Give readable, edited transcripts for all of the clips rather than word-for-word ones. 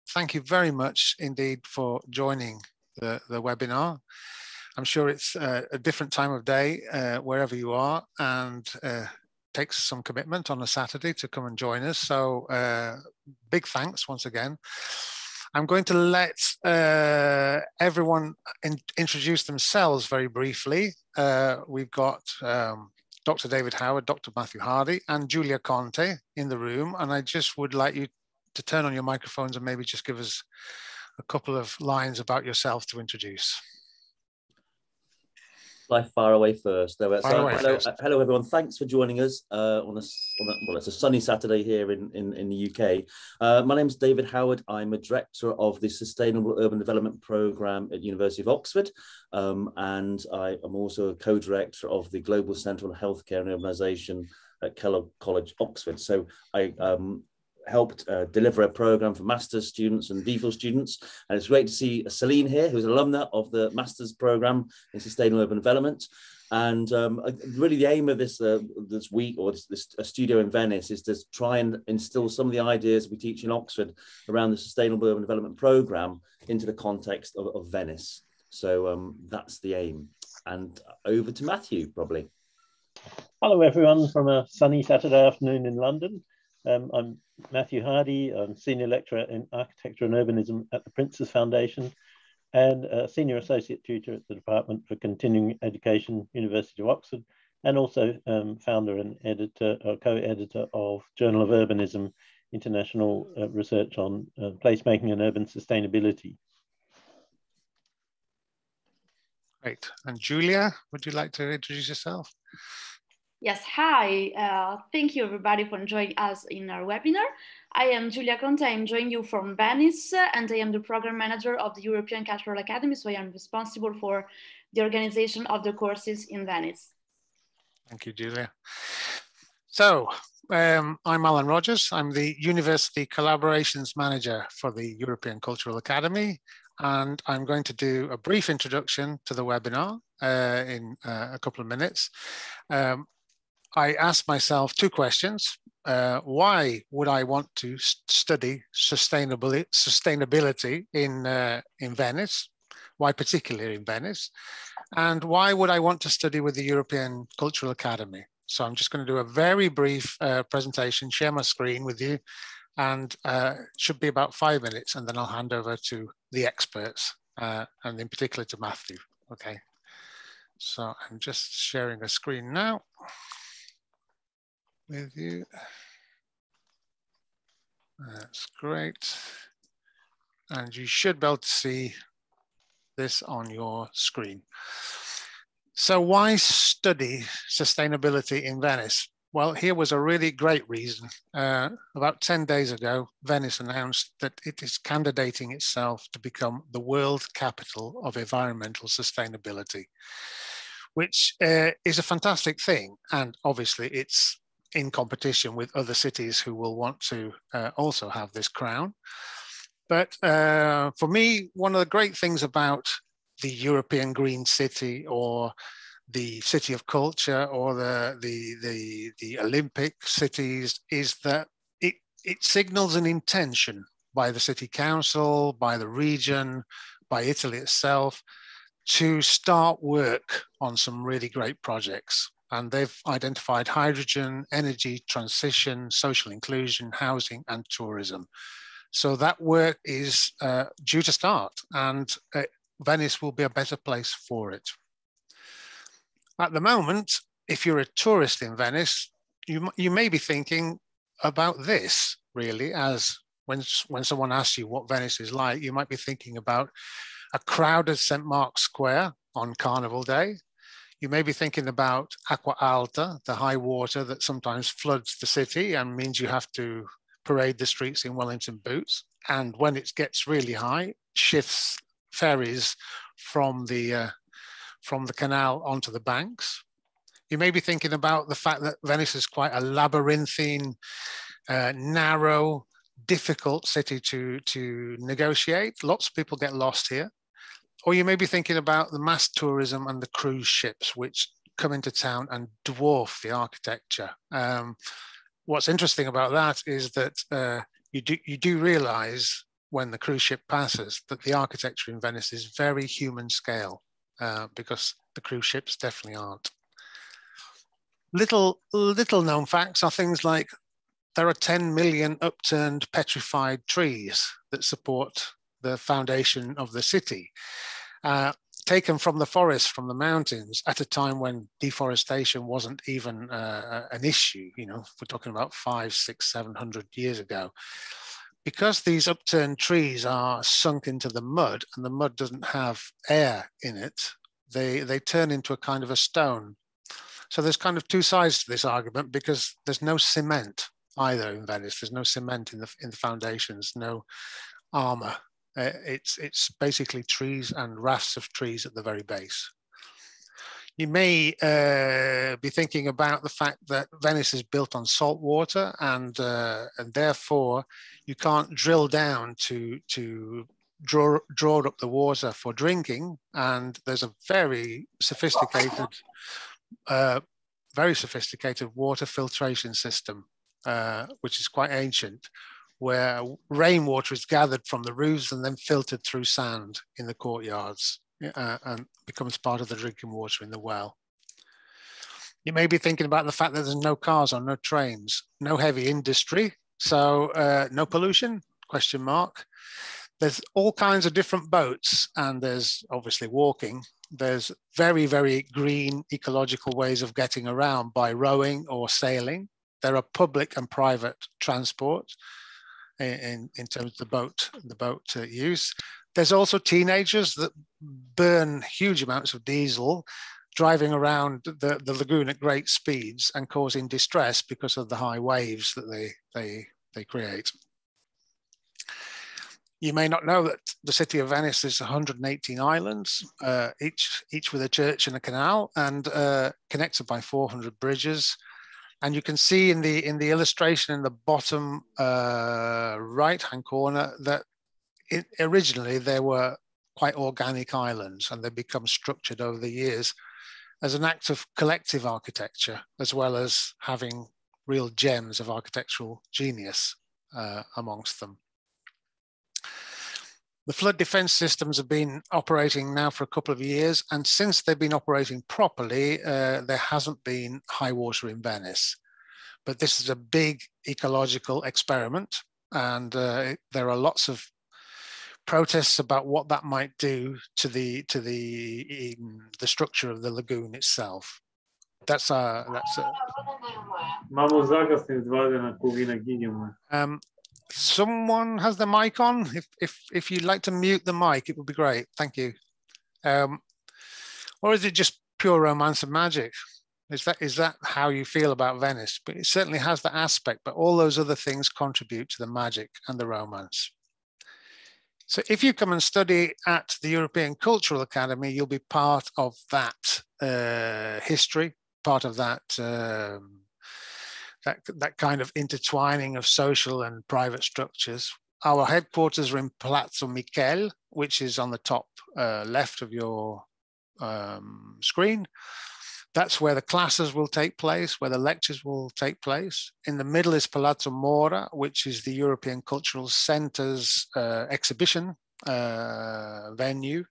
thank you very much indeed for joining the webinar. I'm sure it's a different time of day wherever you are, and takes some commitment on a Saturday to come and join us. So big thanks once again. I'm going to let everyone introduce themselves very briefly. We've got Dr. David Howard, Dr. Matthew Hardy, and Julia Conte in the room. And I just would like you to turn on your microphones and maybe just give us a couple of lines about yourself to introduce. Far away first. Hello, first. Hello, everyone. Thanks for joining us well, it's a sunny Saturday here in the UK. My name is David Howard. I'm a director of the Sustainable Urban Development Programme at University of Oxford, and I am also a co-director of the Global Centre on Healthcare and Urbanisation at Kellogg College, Oxford. So I helped deliver a programme for master's students and DPhil students. And it's great to see Celine here, who's an alumna of the master's programme in sustainable urban development. And really the aim of this week, or this studio in Venice, is to try and instill some of the ideas we teach in Oxford around the sustainable urban development programme into the context of Venice. So that's the aim. And over to Matthew, probably. Hello, everyone, from a sunny Saturday afternoon in London. I'm Matthew Hardy. I'm Senior Lecturer in Architecture and Urbanism at the Prince's Foundation and a Senior Associate Tutor at the Department for Continuing Education, University of Oxford, and also founder and editor, or co-editor of Journal of Urbanism, international research on placemaking and urban sustainability. Great. And Julia, would you like to introduce yourself? Yes, hi. Thank you everybody for joining us in our webinar. I am Julia Conte. I'm joining you from Venice, and I am the program manager of the European Cultural Academy. So I am responsible for the organization of the courses in Venice. Thank you, Julia. So I'm Alan Rogers. I'm the University Collaborations Manager for the European Cultural Academy. And I'm going to do a brief introduction to the webinar in a couple of minutes. I asked myself two questions. Why would I want to study sustainability in Venice? Why particularly in Venice? And why would I want to study with the European Cultural Academy? So I'm just going to do a very brief presentation, share my screen with you, and it should be about 5 minutes, and then I'll hand over to the experts, and in particular to Matthew. Okay. So I'm just sharing a screen now with you. That's great. And you should be able to see this on your screen. So why study sustainability in Venice? Well, here was a really great reason. About 10 days ago, Venice announced that it is candidating itself to become the world capital of environmental sustainability, which is a fantastic thing. And obviously it's in competition with other cities who will want to also have this crown. But for me, one of the great things about the European Green City, or the City of Culture, or the Olympic cities, is that it signals an intention by the city council, by the region, by Italy itself, to start work on some really great projects. And they've identified hydrogen, energy transition, social inclusion, housing, and tourism. So that work is due to start, and Venice will be a better place for it. At the moment, if you're a tourist in Venice, you may be thinking about this, really, as when someone asks you what Venice is like, you might be thinking about a crowded St. Mark's Square on Carnival Day. You may be thinking about Acqua Alta, the high water that sometimes floods the city and means you have to parade the streets in Wellington boots. And when it gets really high, shifts ferries from the canal onto the banks. You may be thinking about the fact that Venice is quite a labyrinthine, narrow, difficult city to negotiate. Lots of people get lost here. Or you may be thinking about the mass tourism and the cruise ships, which come into town and dwarf the architecture. What's interesting about that is that you do realize when the cruise ship passes that the architecture in Venice is very human scale, because the cruise ships definitely aren't. Little known facts are things like there are 10 million upturned petrified trees that support the foundation of the city, taken from the forest, from the mountains, at a time when deforestation wasn't even an issue. You know, we're talking about 500, 600, 700 years ago. Because these upturned trees are sunk into the mud and the mud doesn't have air in it, they turn into a kind of a stone. So there's kind of two sides to this argument, because there's no cement either in Venice. There's no cement in the foundations, no armor. It's basically trees and rafts of trees at the very base. You may be thinking about the fact that Venice is built on salt water, and therefore you can't drill down to draw up the water for drinking. And there's a very sophisticated water filtration system, which is quite ancient, where rainwater is gathered from the roofs and then filtered through sand in the courtyards, and becomes part of the drinking water in the well. You may be thinking about the fact that there's no cars or no trains, no heavy industry, so no pollution, question mark. There's all kinds of different boats, and there's obviously walking. There's very, very green ecological ways of getting around by rowing or sailing. There are public and private transport in terms of the boat use. There's also teenagers that burn huge amounts of diesel, driving around the lagoon at great speeds and causing distress because of the high waves that they create. You may not know that the city of Venice is 118 islands, each with a church and a canal, and connected by 400 bridges. And you can see in the illustration in the bottom right-hand corner that originally they were quite organic islands, and they become structured over the years as an act of collective architecture, as well as having real gems of architectural genius amongst them. The flood defense systems have been operating now for a couple of years, and since they've been operating properly, there hasn't been high water in Venice. But this is a big ecological experiment, and there are lots of protests about what that might do to the structure of the lagoon itself. Someone has the mic on. If you'd like to mute the mic, it would be great. Thank you. Or is it just pure romance and magic? Is that how you feel about Venice? But it certainly has that aspect, but all those other things contribute to the magic and the romance. So if you come and study at the European Cultural Academy, you'll be part of that history, part of that that kind of intertwining of social and private structures. Our headquarters are in Palazzo Michel, which is on the top left of your screen. That's where the classes will take place, where the lectures will take place. In the middle is Palazzo Mora, which is the European Cultural Centre's exhibition venue.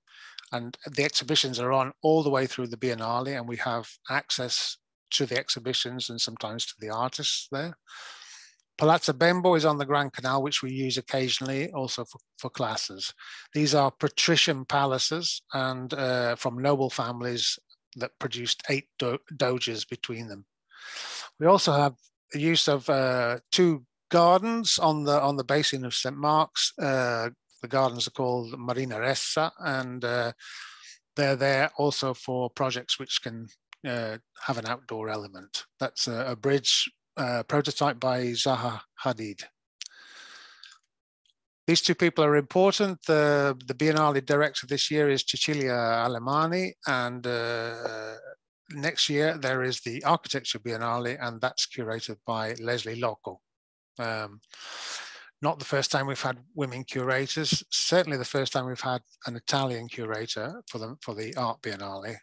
And the exhibitions are on all the way through the Biennale, and we have access to the exhibitions and sometimes to the artists there. Palazzo Bembo is on the Grand Canal, which we use occasionally also for classes. These are patrician palaces, and from noble families that produced 8 doges between them. We also have the use of 2 gardens on the basin of St. Mark's. The gardens are called Marina Ressa, and they're there also for projects which can have an outdoor element. That's a bridge prototype by Zaha Hadid. These 2 people are important. The Biennale director this year is Cecilia Alemani, and next year there is the Architecture Biennale, and that's curated by Leslie Loco. Not the first time we've had women curators, certainly the first time we've had an Italian curator for the Art Biennale.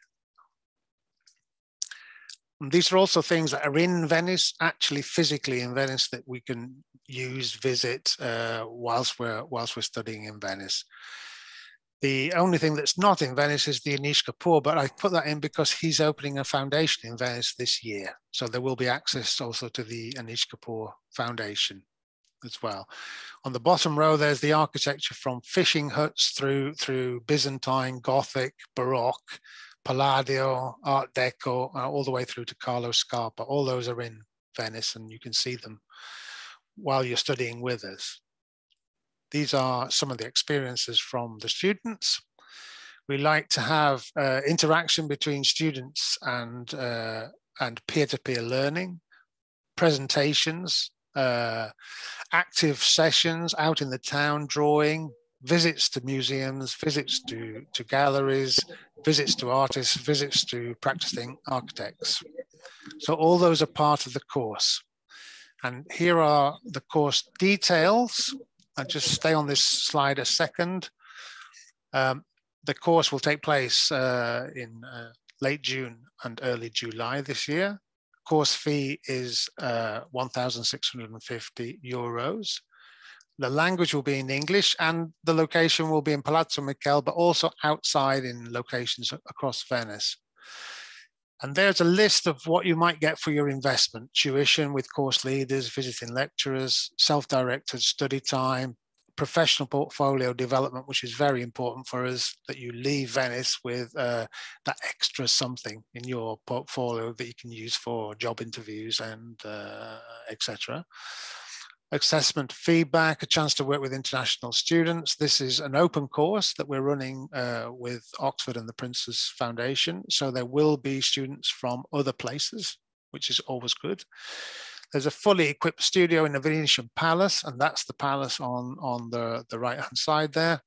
And these are also things that are in Venice, actually physically in Venice, that we can use, visit whilst we're studying in Venice. The only thing that's not in Venice is the Anish Kapoor, but I put that in because he's opening a foundation in Venice this year. So there will be access also to the Anish Kapoor Foundation as well. On the bottom row, there's the architecture from fishing huts through Byzantine, Gothic, Baroque, Palladio, Art Deco, all the way through to Carlo Scarpa. All those are in Venice, and you can see them while you're studying with us. These are some of the experiences from the students. We like to have interaction between students and peer-to-peer learning, presentations, active sessions out in the town, drawing, visits to museums, visits to galleries, visits to artists, visits to practicing architects. So all those are part of the course. And here are the course details. I'll just stay on this slide a second. The course will take place in late June and early July this year. Course fee is €1,650. The language will be in English, and the location will be in Palazzo Michele, but also outside in locations across Venice. And there's a list of what you might get for your investment: tuition with course leaders, visiting lecturers, self-directed study time, professional portfolio development, which is very important for us, that you leave Venice with that extra something in your portfolio that you can use for job interviews and etc. Assessment feedback, a chance to work with international students. This is an open course that we're running with Oxford and the Prince's Foundation. So there will be students from other places, which is always good. There's a fully equipped studio in the Venetian Palace, and that's the palace on the right-hand side there.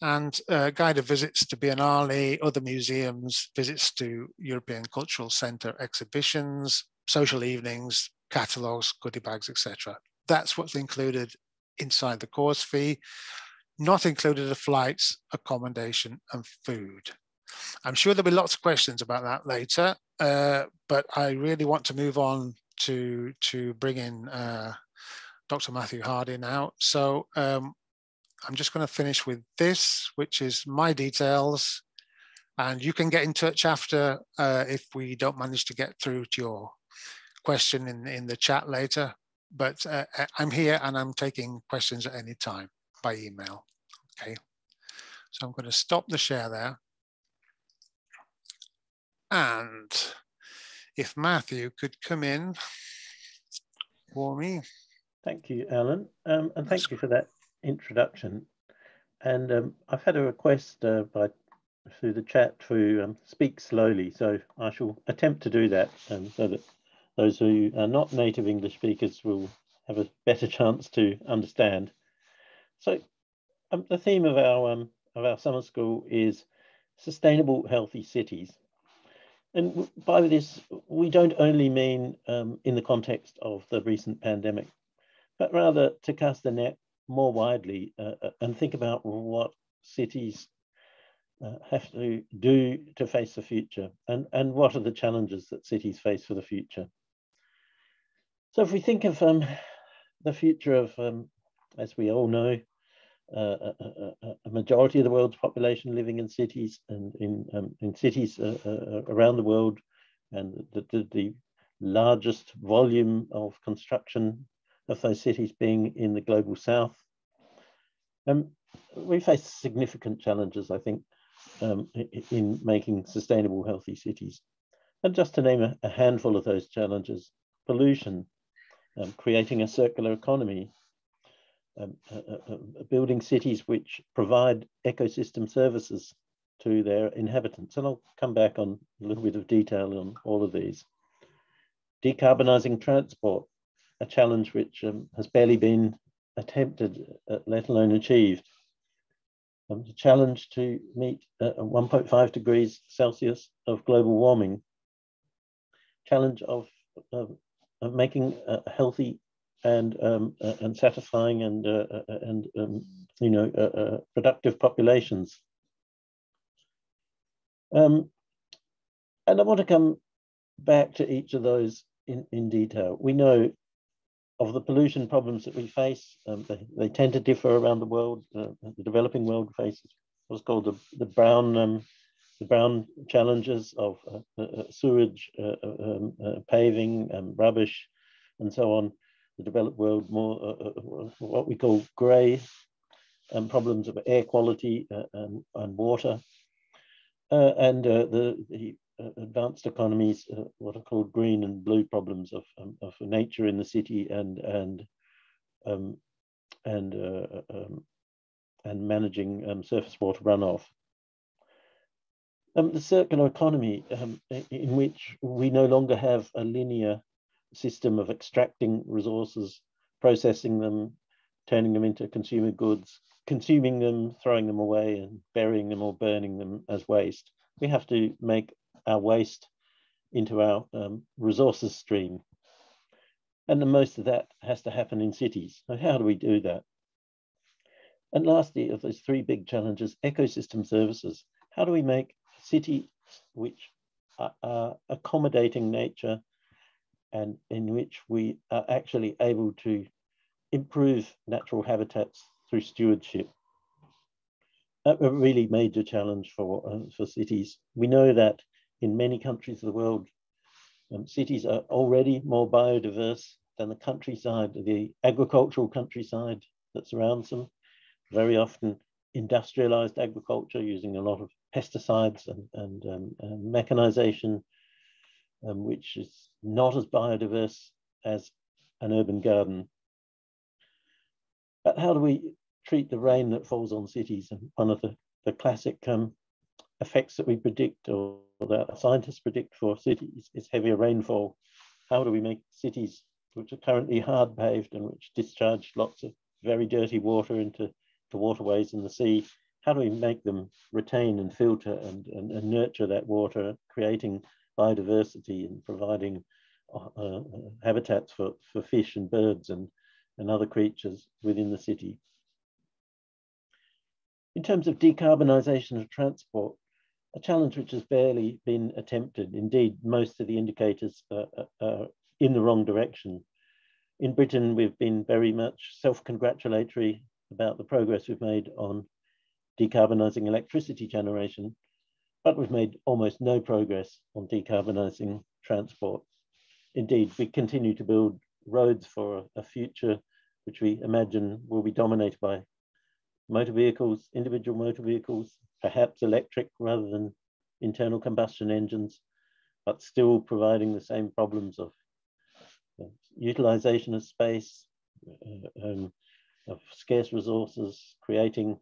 And guided visits to Biennale, other museums, visits to European Cultural Centre exhibitions, social evenings, catalogues, goodie bags, etc. That's what's included inside the course fee. Not included are flights, accommodation, and food. I'm sure there'll be lots of questions about that later, but I really want to move on to bring in Dr. Matthew Hardy now. So I'm just going to finish with this, which is my details. And you can get in touch after if we don't manage to get through to your question in the chat later. But I'm here and I'm taking questions at any time by email. Okay, so I'm going to stop the share there. And if Matthew could come in for me. Thank you, Alan, and thank you for that introduction. And I've had a request through the chat to speak slowly, so I shall attempt to do that, so that those who are not native English speakers will have a better chance to understand. So the theme of our summer school is sustainable, healthy cities. And by this, we don't only mean in the context of the recent pandemic, but rather to cast the net more widely and think about what cities have to do to face the future, and what are the challenges that cities face for the future. So if we think of the future of, as we all know, a majority of the world's population living in cities, and in cities around the world, and the largest volume of construction of those cities being in the global south, we face significant challenges, I think, in making sustainable, healthy cities. And just to name a handful of those challenges: pollution, creating a circular economy, building cities which provide ecosystem services to their inhabitants. And I'll come back on a little bit of detail on all of these. Decarbonising transport, a challenge which has barely been attempted, let alone achieved. The challenge to meet 1.5 degrees Celsius of global warming. Challenge of making healthy and satisfying and productive populations. And I want to come back to each of those in detail. We know of the pollution problems that we face. They tend to differ around the world. The developing world faces what's called the brown challenges of sewage, paving, rubbish, and so on. The developed world more what we call grey problems of air quality and water, and the advanced economies, what are called green and blue problems of nature in the city and managing surface water runoff. The circular economy, in which we no longer have a linear system of extracting resources, processing them, turning them into consumer goods, consuming them, throwing them away, and burying them or burning them as waste. We have to make our waste into our resources stream. And the most of that has to happen in cities. So how do we do that? And lastly, of those three big challenges, ecosystem services. How do we make cities which are accommodating nature and in which we are actually able to improve natural habitats through stewardship? A really major challenge for cities. We know that in many countries of the world, cities are already more biodiverse than the countryside, the agricultural countryside that surrounds them. Very often industrialized agriculture using a lot of pesticides and mechanization, which is not as biodiverse as an urban garden. But how do we treat the rain that falls on cities? And one of the classic effects that we predict, or that scientists predict for cities, is heavier rainfall. How do we make cities which are currently hard paved and which discharge lots of very dirty water into waterways in the sea, how do we make them retain and filter and nurture that water, creating biodiversity and providing habitats for fish and birds and other creatures within the city? In terms of decarbonisation of transport, a challenge which has barely been attempted. Indeed, most of the indicators are in the wrong direction. In Britain, we've been very much self-congratulatory about the progress we've made on decarbonising electricity generation, but we've made almost no progress on decarbonising transport. Indeed, we continue to build roads for a future which we imagine will be dominated by motor vehicles, individual motor vehicles, perhaps electric rather than internal combustion engines, but still providing the same problems of utilization of space, of scarce resources, creating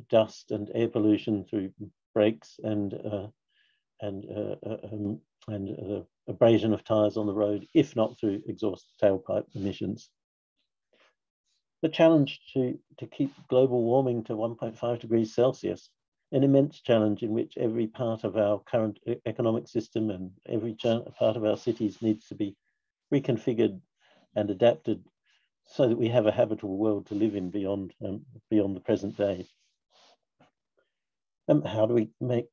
dust and air pollution through brakes and abrasion of tires on the road, if not through exhaust tailpipe emissions. The challenge to keep global warming to 1.5 degrees Celsius, an immense challenge in which every part of our current economic system and every part of our cities needs to be reconfigured and adapted so that we have a habitable world to live in beyond the present day. How do we make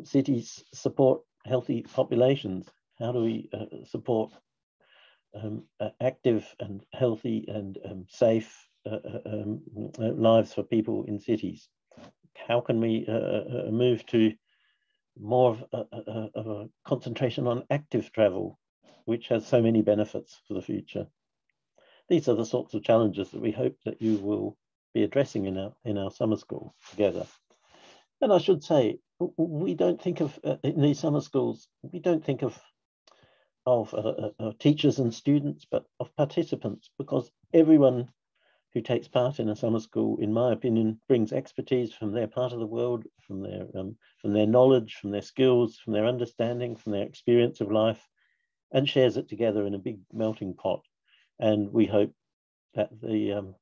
cities support healthy populations? How do we support active and healthy and safe lives for people in cities? How can we move to more of a concentration on active travel, which has so many benefits for the future? These are the sorts of challenges that we hope that you will be addressing in our summer school together. And I should say, we don't think of, in these summer schools, we don't think of teachers and students, but of participants, because everyone who takes part in a summer school, in my opinion, brings expertise from their part of the world, from their knowledge, from their skills, from their understanding, from their experience of life, and shares it together in a big melting pot. And we hope that the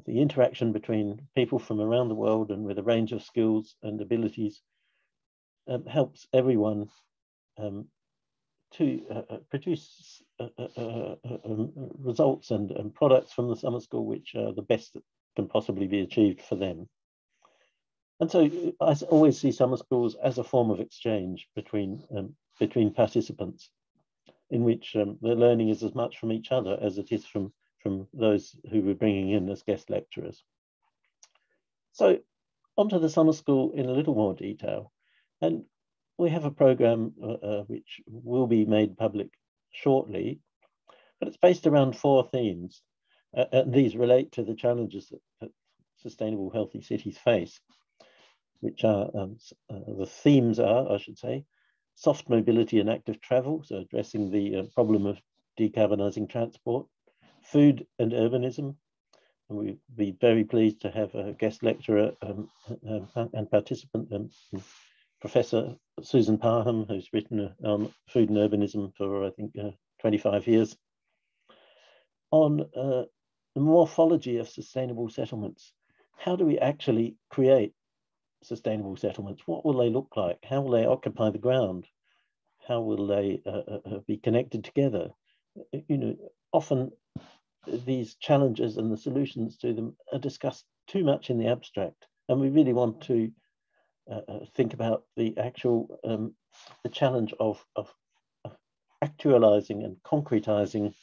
interaction between people from around the world and with a range of skills and abilities helps everyone to produce results and products from the summer school which are the best that can possibly be achieved for them. And so I always see summer schools as a form of exchange between between participants, in which the learning is as much from each other as it is from those who we're bringing in as guest lecturers. So onto the summer school in a little more detail. And we have a program which will be made public shortly, but it's based around 4 themes. And these relate to the challenges that sustainable, healthy cities face, which are, the themes are, I should say, soft mobility and active travel, so addressing the problem of decarbonizing transport, food and urbanism. And we'd be very pleased to have a guest lecturer and participant, Professor Susan Parham, who's written on food and urbanism for, I think, 25 years. On the morphology of sustainable settlements. How do we actually create sustainable settlements? What will they look like? How will they occupy the ground? How will they be connected together? You know, often these challenges and the solutions to them are discussed too much in the abstract, and we really want to think about the actual the challenge of actualizing and concretizing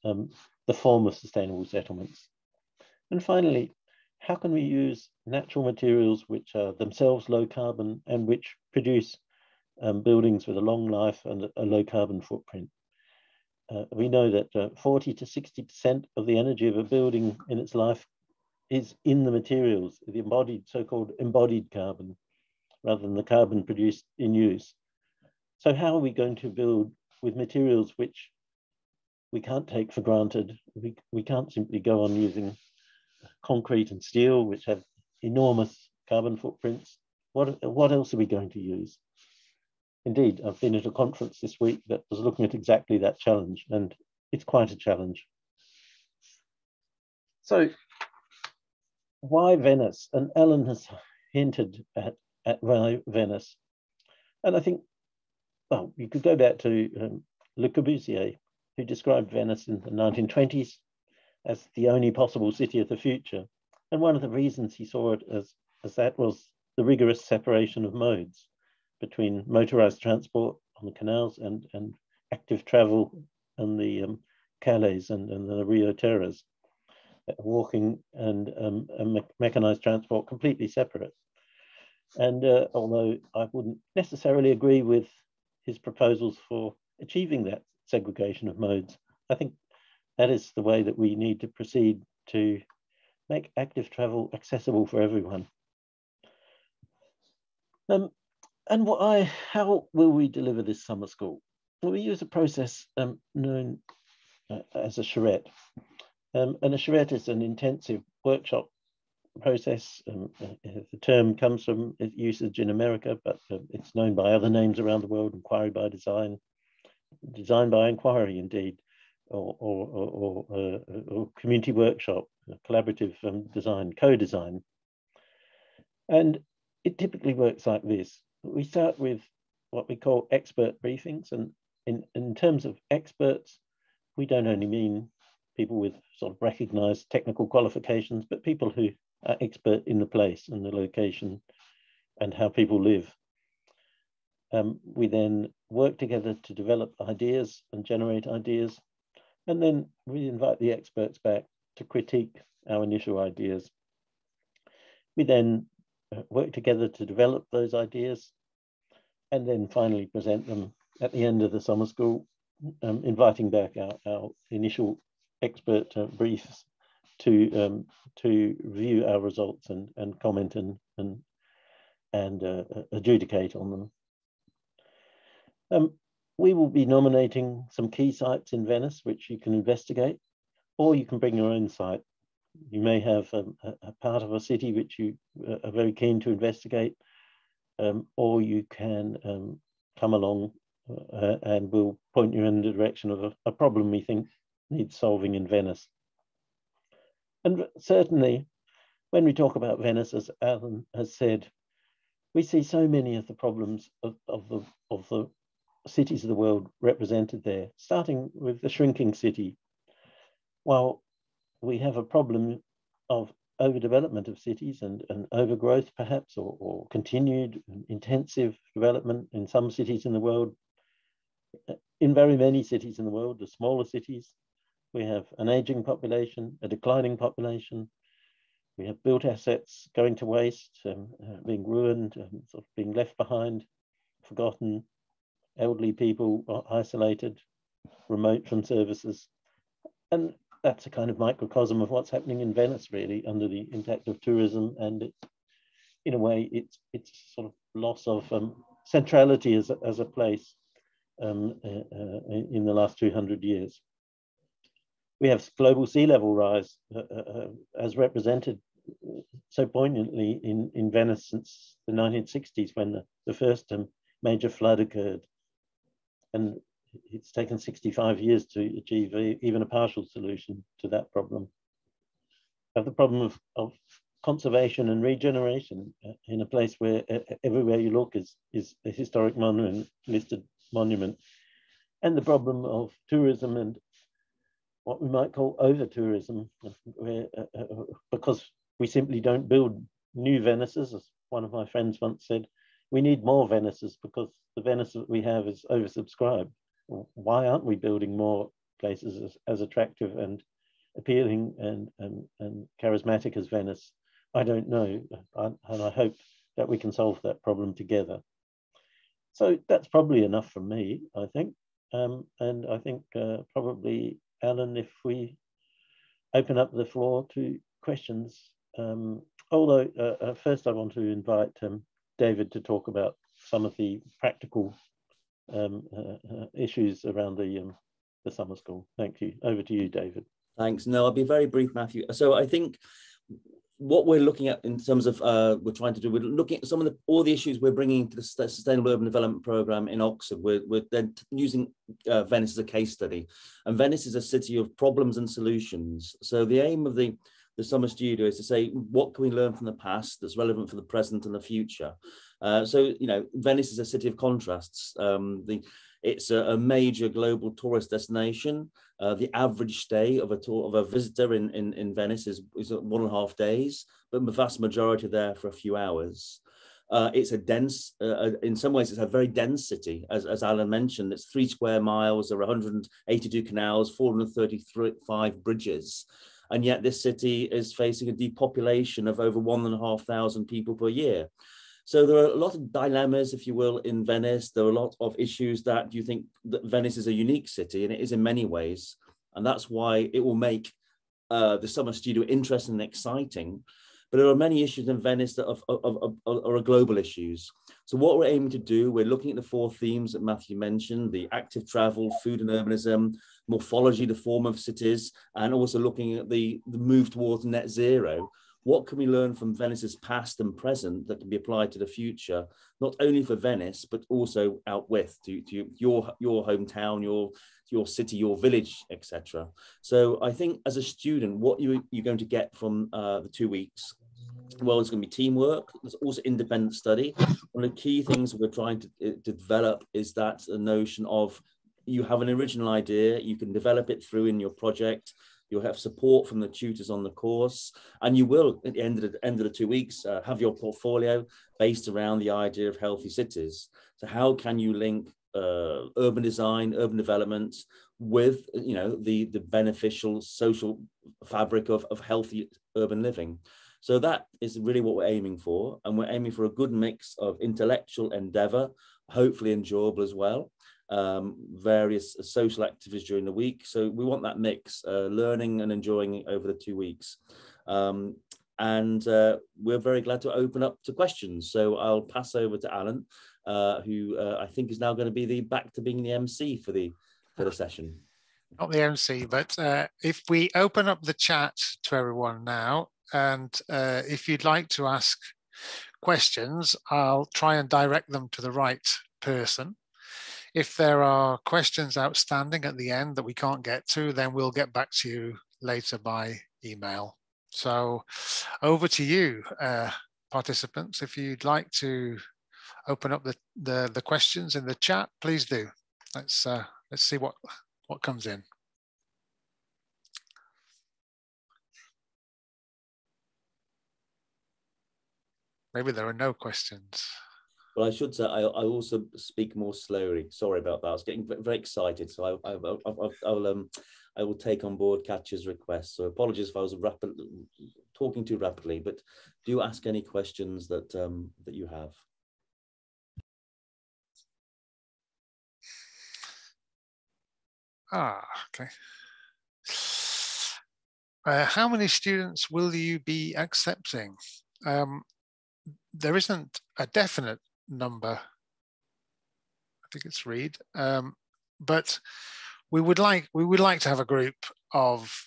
the form of sustainable settlements. And finally, how can we use natural materials which are themselves low carbon and which produce buildings with a long life and a low carbon footprint? We know that 40 to 60% of the energy of a building in its life is in the materials, the embodied, so-called embodied carbon, rather than the carbon produced in use. So how are we going to build with materials which we can't take for granted? We can't simply go on using concrete and steel, which have enormous carbon footprints. What else are we going to use? Indeed, I've been at a conference this week that was looking at exactly that challenge, and it's quite a challenge. So why Venice? And Alan has hinted at why Venice. And I think, well, you could go back to Le Corbusier, who described Venice in the 1920s as the only possible city of the future. And one of the reasons he saw it as that was the rigorous separation of modes between motorized transport on the canals and active travel on the Calais and the Rio Terras, walking and mechanized transport completely separate. And although I wouldn't necessarily agree with his proposals for achieving that segregation of modes, I think that is the way that we need to proceed to make active travel accessible for everyone. And how will we deliver this summer school? Well, we use a process known as a charrette. And a charrette is an intensive workshop process. The term comes from its usage in America, but it's known by other names around the world: inquiry by design, design by inquiry, indeed, or community workshop, collaborative design, co-design. And it typically works like this. We start with what we call expert briefings. And in terms of experts, we don't only mean people with sort of recognized technical qualifications, but people who are expert in the place and the location and how people live. We then work together to develop ideas and generate ideas. And then we invite the experts back to critique our initial ideas. We then work together to develop those ideas and then finally present them at the end of the summer school, inviting back our initial expert briefs to review our results and comment and adjudicate on them. We will be nominating some key sites in Venice, which you can investigate, or you can bring your own site. You may have a part of a city which you are very keen to investigate, or you can come along and we'll point you in the direction of a problem we think needs solving in Venice. And certainly, when we talk about Venice, as Alan has said, we see so many of the problems of the cities of the world represented there, starting with the shrinking city. While we have a problem of overdevelopment of cities and overgrowth perhaps, or continued intensive development in some cities in the world, In very many cities in the world, the smaller cities, we have an aging population, a declining population. We have built assets going to waste, being ruined, sort of being left behind, forgotten, elderly people are isolated, remote from services. And that's a kind of microcosm of what's happening in Venice, really, under the impact of tourism. And it's, in a way, it's sort of loss of centrality as a place in the last 200 years. We have global sea level rise as represented so poignantly in Venice since the 1960s, when the first major flood occurred. And it's taken 65 years to achieve even a partial solution to that problem. We have the problem of conservation and regeneration in a place where everywhere you look is a historic monument, listed monument. And the problem of tourism and what we might call over-tourism, where, because we simply don't build new Venices, as one of my friends once said. We need more Venices because the Venice that we have is oversubscribed. Why aren't we building more places as attractive and appealing and charismatic as Venice? I don't know, and I hope that we can solve that problem together. So that's probably enough from me, I think. And I think probably, Alan, if we open up the floor to questions, although first I want to invite David to talk about some of the practical issues around the summer school. Thank you. Over to you, David. Thanks. No, I'll be very brief, Matthew. So I think what we're looking at in terms of we're looking at some of all the issues we're bringing to the Sustainable Urban Development Programme in Oxford. We're then using Venice as a case study, and Venice is a city of problems and solutions. So the aim of the summer studio is to say, what can we learn from the past that's relevant for the present and the future? So, you know, Venice is a city of contrasts. It's a major global tourist destination. The average stay of a visitor in Venice is 1.5 days, but the vast majority are there for a few hours. It's a dense, in some ways, it's a very dense city. As Alan mentioned, it's 3 square miles, there are 182 canals, 435 bridges. And yet this city is facing a depopulation of over 1,500 people per year. So there are a lot of dilemmas, if you will, in Venice. There are a lot of issues that you think that Venice is a unique city, and it is in many ways. And that's why it will make the summer studio interesting and exciting. But there are many issues in Venice that are global issues. So what we're aiming to do, we're looking at the 4 themes that Matthew mentioned: the active travel, food and urbanism, morphology, the form of cities, and also looking at the move towards net zero. What can we learn from Venice's past and present that can be applied to the future, not only for Venice, but also out west to your hometown, your city, your village, etc. So I think as a student, what you're going to get from the 2 weeks, well, it's going to be teamwork. There's also independent study. One of the key things we're trying to develop is that the notion of you have an original idea, you can develop it through in your project. You'll have support from the tutors on the course, and you will, at the end of the 2 weeks, have your portfolio based around the idea of healthy cities. So how can you link urban design, urban development with, you know, the beneficial social fabric of healthy urban living? So that is really what we're aiming for, and we're aiming for a good mix of intellectual endeavor, hopefully enjoyable as well. Various social activities during the week. So we want that mix, learning and enjoying over the 2 weeks. And we're very glad to open up to questions. So I'll pass over to Alan, who I think is now going to be back to being the MC for the session. Not the MC, but if we open up the chat to everyone now, and if you'd like to ask questions, I'll try and direct them to the right person. If there are questions outstanding at the end that we can't get to, then we'll get back to you later by email. So over to you, participants. If you'd like to open up the questions in the chat, please do. Let's see what comes in. Maybe there are no questions. Well, I should say I also speak more slowly. Sorry about that. I was getting very excited, so I will take on board Katja's request. So apologies if I was talking too rapidly, but do ask any questions that that you have. Okay. How many students will you be accepting? There isn't a definite number. I think it's Reed, but we would like to have a group of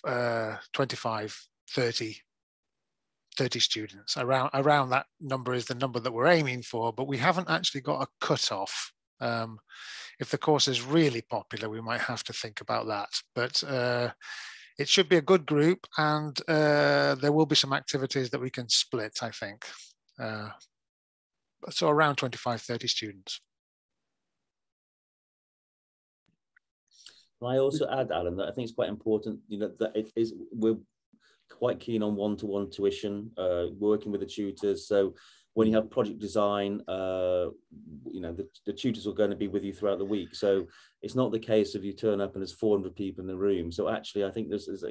25, 30 students. Around that number is the number that we're aiming for, but we haven't actually got a cutoff. If the course is really popular, we might have to think about that. But it should be a good group, and there will be some activities that we can split, I think. So around 25, 30 students. I also add, Alan, that I think it's quite important, that we're quite keen on one-to-one tuition, working with the tutors. So when you have project design, the tutors are going to be with you throughout the week. So it's not the case of you turn up and there's 400 people in the room. So actually, I think this is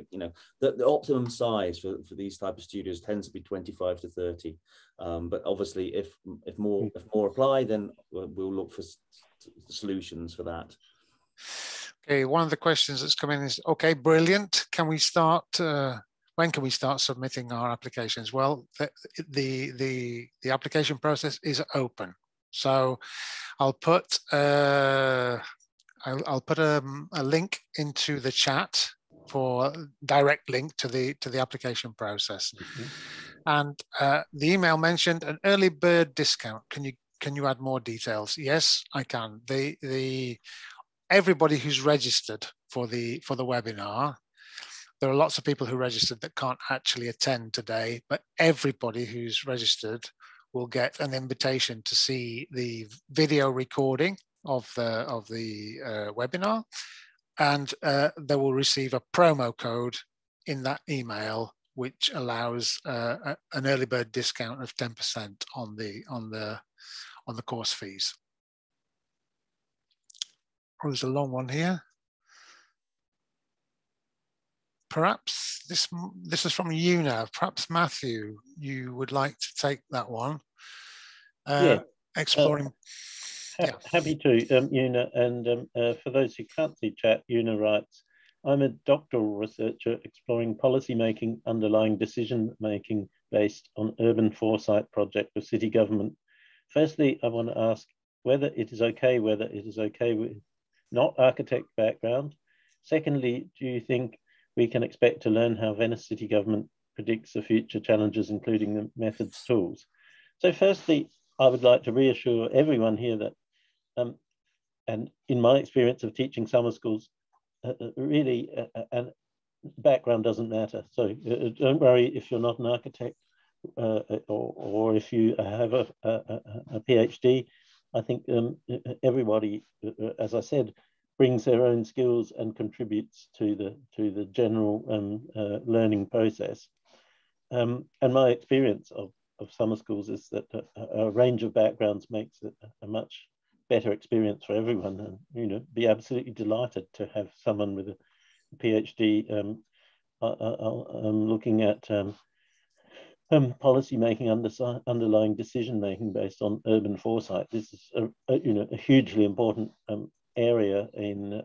the optimum size for these type of studios tends to be 25 to 30. But obviously, if more apply, then we'll look for solutions for that. Okay, one of the questions that's come in is, okay, brilliant. Can we start? When can we start submitting our applications? Well, the application process is open. So I'll put a link into the chat for direct link to the application process. Mm-hmm. And the email mentioned an early bird discount. Can you add more details? Yes, I can. Everybody who's registered for the webinar, there are lots of people who registered that can't actually attend today, but everybody who's registered will get an invitation to see the video recording of the webinar, and they will receive a promo code in that email, which allows an early bird discount of 10% on the course fees. Oh, there's a long one here. Perhaps this is from Una. Perhaps Matthew, you would like to take that one. Yeah. Exploring. Happy to, Una. And for those who can't see chat, Una writes, I'm a doctoral researcher exploring policy-making underlying decision-making based on urban foresight project of city government. Firstly, I want to ask whether it is okay with not architect background. Secondly, do you think we can expect to learn how Venice city government predicts the future challenges, including the methods, tools? So firstly, I would like to reassure everyone here that, and in my experience of teaching summer schools, really, and background doesn't matter. So don't worry if you're not an architect or if you have a PhD. I think everybody, as I said, brings their own skills and contributes to the general learning process. And my experience of summer schools is that a range of backgrounds makes it a much better experience for everyone, and be absolutely delighted to have someone with a PhD looking at policy making, underlying decision making based on urban foresight. This is a hugely important area in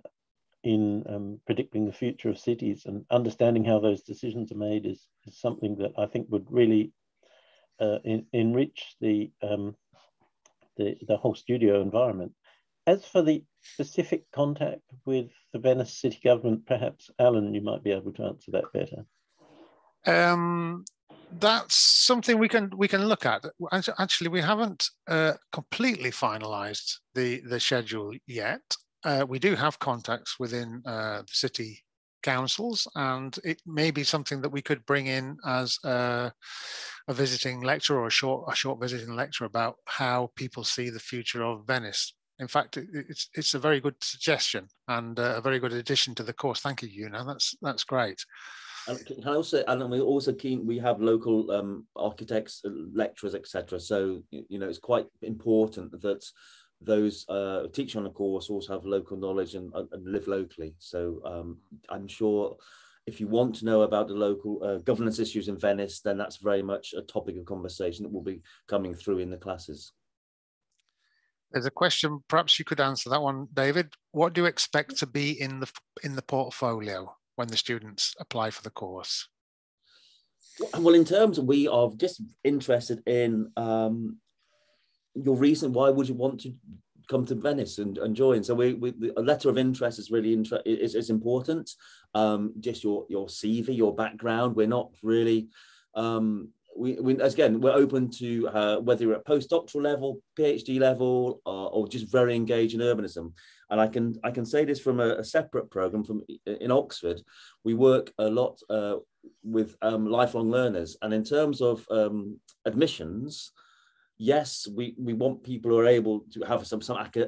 predicting the future of cities, and understanding how those decisions are made is something that I think would really enrich the whole studio environment. As for the specific contact with the Venice city government, perhaps Alan, you might be able to answer that better. That's something we can look at. Actually, we haven't completely finalised the schedule yet. We do have contacts within the city councils, and it may be something that we could bring in as a visiting lecture or a short visiting lecture about how people see the future of Venice. In fact, it's a very good suggestion and a very good addition to the course. Thank you, Una. That's great. And we're also keen. We have local architects, lecturers, etc. So it's quite important that those teaching on the course also have local knowledge and live locally. So I'm sure if you want to know about the local governance issues in Venice, then that's very much a topic of conversation that will be coming through in the classes. There's a question, perhaps you could answer that one, David. What do you expect to be in the portfolio when the students apply for the course? Well, in terms of, we are just interested in your reason. Why would you want to come to Venice and join? So a letter of interest is really is important. Just your CV, your background. We're not really. We're open to whether you're at postdoctoral level, PhD level, or just very engaged in urbanism. And I can say this from a separate program in Oxford. We work a lot with lifelong learners, and in terms of admissions, yes, we want people who are able to have some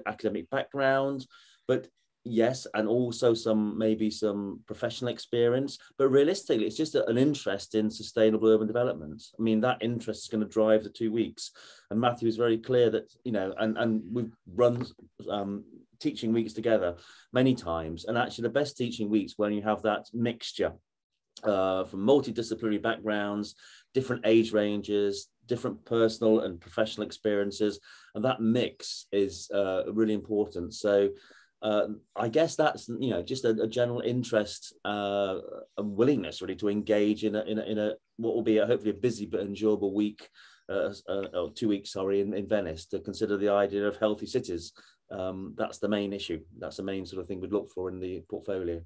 academic background, but yes, and also maybe some professional experience. But realistically, it's just an interest in sustainable urban development. I mean, that interest is going to drive the 2 weeks. And Matthew is very clear that, and we've run teaching weeks together many times. And actually the best teaching weeks when you have that mixture from multidisciplinary backgrounds, different age ranges, different personal and professional experiences. And that mix is really important. So I guess that's just a general interest and willingness really to engage in a what will be hopefully a busy but enjoyable week, or 2 weeks, sorry, in Venice, to consider the idea of healthy cities. That's the main issue. That's the main sort of thing we'd look for in the portfolio.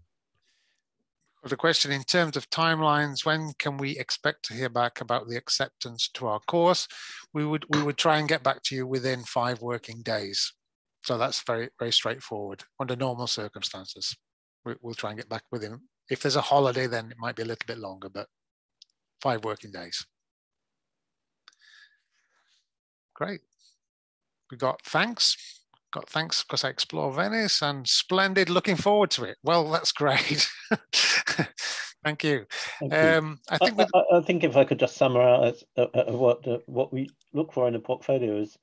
The question in terms of timelines, when can we expect to hear back about the acceptance to our course? We would try and get back to you within 5 working days. So that's very, very straightforward under normal circumstances. We'll try and get back within. If there's a holiday, then it might be a little bit longer, but 5 working days. Great. We got thanks. Got thanks because I explore Venice, and splendid. Looking forward to it. Well, that's great. Thank you. I think if I could just summarize what we look for in a portfolio is,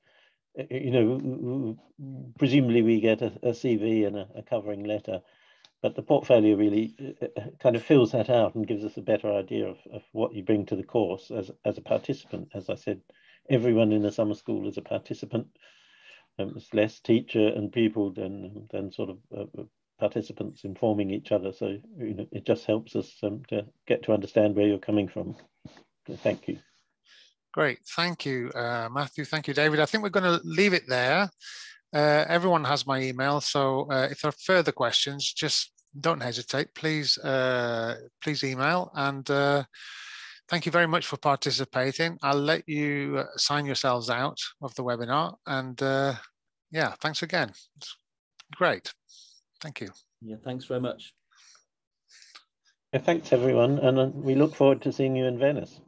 presumably we get a CV and a covering letter, but the portfolio really kind of fills that out and gives us a better idea of what you bring to the course as a participant. As I said, everyone in the summer school is a participant. It's less teacher and pupil than sort of participants informing each other. So it just helps us to get to understand where you're coming from. So thank you. Great, thank you, Matthew. Thank you, David. I think we're going to leave it there. Everyone has my email, so if there are further questions, just don't hesitate. Please email, and thank you very much for participating. I'll let you sign yourselves out of the webinar, and yeah, thanks again. It's great. Thank you. Yeah, thanks very much. Yeah, thanks everyone, and we look forward to seeing you in Venice.